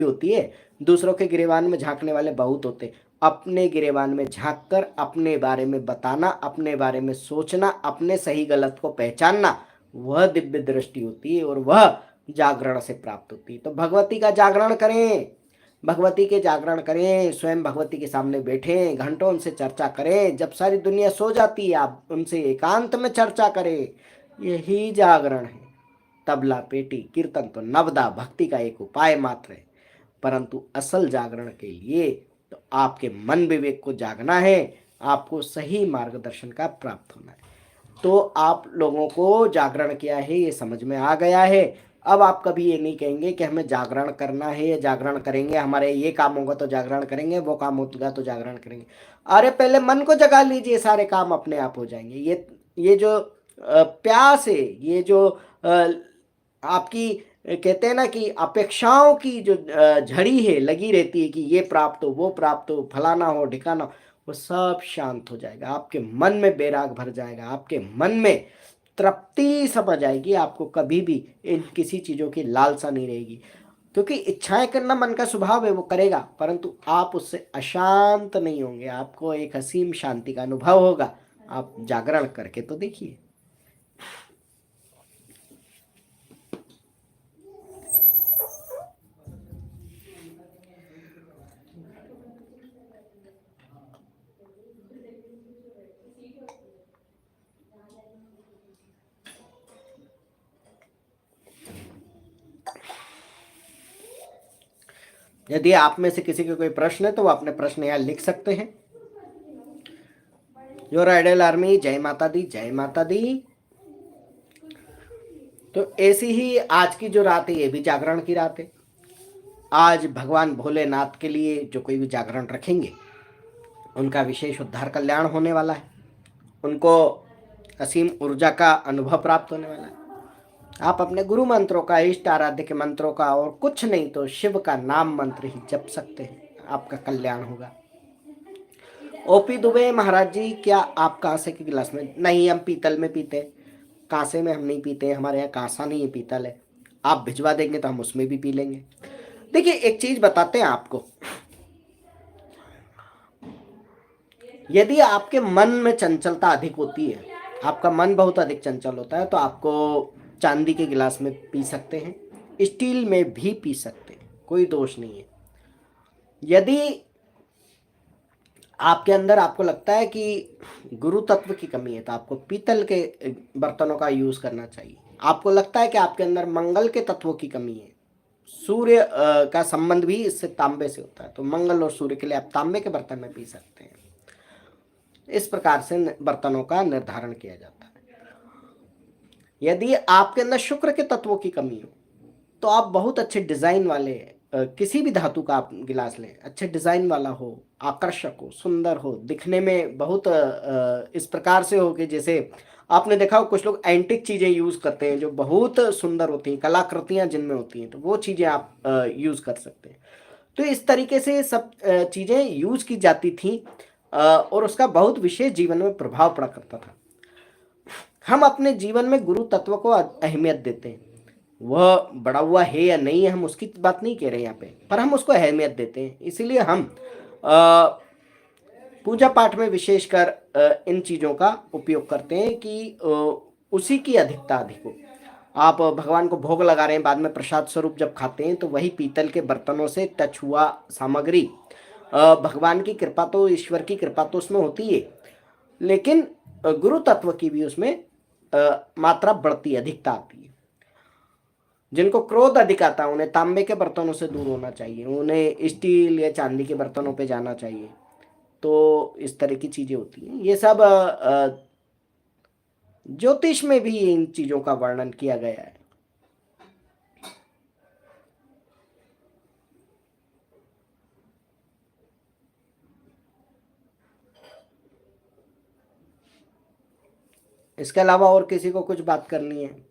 होती है। दूसरों के गिरेबान में झांकने वाले बहुत होते हैं। अपने गिरेबान में झांक कर अपने बारे में बताना, अपने बारे में सोचना, अपने सही गलत को पहचानना, वह दिव्य दृष्टि होती है और वह जागरण से प्राप्त होती है। तो भगवती का जागरण करें, भगवती के जागरण करें, स्वयं भगवती के सामने बैठें, घंटों उनसे चर्चा करें। जब सारी दुनिया सो जाती है आप उनसे एकांत में चर्चा करें, यही जागरण है। तबला, पेटी, कीर्तन तो नवदा भक्ति का एक उपाय मात्र है, परंतु असल जागरण के लिए तो आपके मन विवेक को जागना है, आपको सही मार्गदर्शन का प्राप्त होना है। तो आप लोगों को जागरण क्या है ये समझ में आ गया है। अब आप कभी ये नहीं कहेंगे कि हमें जागरण करना है या जागरण करेंगे, हमारे ये काम होगा तो जागरण करेंगे, वो काम होगा तो जागरण करेंगे। अरे पहले मन को जगा लीजिए, सारे काम अपने आप हो जाएंगे। ये जो प्यास है, ये जो आपकी कहते हैं ना कि अपेक्षाओं की जो झड़ी है लगी रहती है कि ये प्राप्त हो, वो प्राप्त हो, फलाना हो, ढिकाना हो, वो सब शांत हो जाएगा। आपके मन में बैराग भर जाएगा, आपके मन में तृप्ति समझ आएगी। आपको कभी भी इन किसी चीज़ों की लालसा नहीं रहेगी, क्योंकि इच्छाएं करना मन का स्वभाव है, वो करेगा, परंतु आप उससे अशांत नहीं होंगे। आपको एक असीम शांति का अनुभव होगा। आप जागरण करके तो देखिए। यदि आप में से किसी के कोई प्रश्न है तो वो अपने प्रश्न यहाँ लिख सकते हैं। योर आइडियल आर्मी, जय माता दी, जय माता दी। तो ऐसी ही आज की जो रात है ये भी जागरण की रात है। आज भगवान भोलेनाथ के लिए जो कोई भी जागरण रखेंगे उनका विशेष उद्धार कल्याण होने वाला है, उनको असीम ऊर्जा का अनुभव प्राप्त होने वाला है। आप अपने गुरु मंत्रों का, इष्ट आराध्य के मंत्रों का, और कुछ नहीं तो शिव का नाम मंत्र ही जप सकते हैं, आपका कल्याण होगा। ओपी दुबे महाराज जी, क्या आप कांसे के गिलास में? नहीं, हम पीतल में पीते हैं, कांसे में हम नहीं पीते। हमारे यहाँ कांसा नहीं है, पीतल है। आप भिजवा देंगे तो हम उसमें भी पी लेंगे। देखिए एक चीज बताते हैं आपको, यदि आपके मन में चंचलता अधिक होती है, आपका मन बहुत अधिक चंचल होता है, तो आपको चांदी के गिलास में पी सकते हैं, स्टील में भी पी सकते हैं, कोई दोष नहीं है। यदि आपके अंदर आपको लगता है कि गुरु तत्व की कमी है तो आपको पीतल के बर्तनों का यूज करना चाहिए। आपको लगता है कि आपके अंदर मंगल के तत्वों की कमी है, सूर्य का संबंध भी इससे तांबे से होता है, तो मंगल और सूर्य के लिए आप तांबे के बर्तन में पी सकते हैं। इस प्रकार से बर्तनों का निर्धारण किया जाता है। यदि आपके अंदर शुक्र के तत्वों की कमी हो तो आप बहुत अच्छे डिजाइन वाले किसी भी धातु का आप गिलास लें, अच्छे डिजाइन वाला हो, आकर्षक हो, सुंदर हो, दिखने में बहुत इस प्रकार से हो कि जैसे आपने देखा हो कुछ लोग एंटिक चीजें यूज करते हैं जो बहुत सुंदर होती हैं, कलाकृतियां जिनमें होती हैं, तो वो चीजें आप यूज कर सकते हैं। तो इस तरीके से सब चीजें यूज की जाती थी और उसका बहुत विशेष जीवन में प्रभाव पड़ा करता था। हम अपने जीवन में गुरु तत्व को अहमियत देते हैं, वह बड़ा हुआ है या नहीं है हम उसकी बात नहीं कह रहे यहाँ पे, पर हम उसको अहमियत देते हैं। इसीलिए हम पूजा पाठ में विशेषकर इन चीज़ों का उपयोग करते हैं कि उसी की अधिकता अधिक हो। आप भगवान को भोग लगा रहे हैं, बाद में प्रसाद स्वरूप जब खाते हैं तो वही पीतल के बर्तनों से टच हुआ सामग्री, भगवान की कृपा तो, ईश्वर की कृपा तो उसमें होती है, लेकिन गुरु तत्व की भी उसमें मात्रा बढ़ती, अधिकता आती है। जिनको क्रोध अधिक आता है उन्हें तांबे के बर्तनों से दूर होना चाहिए, उन्हें स्टील या चांदी के बर्तनों पे जाना चाहिए। तो इस तरह की चीजें होती हैं। ये सब ज्योतिष में भी इन चीजों का वर्णन किया गया है। इसके अलावा और किसी को कुछ बात करनी है?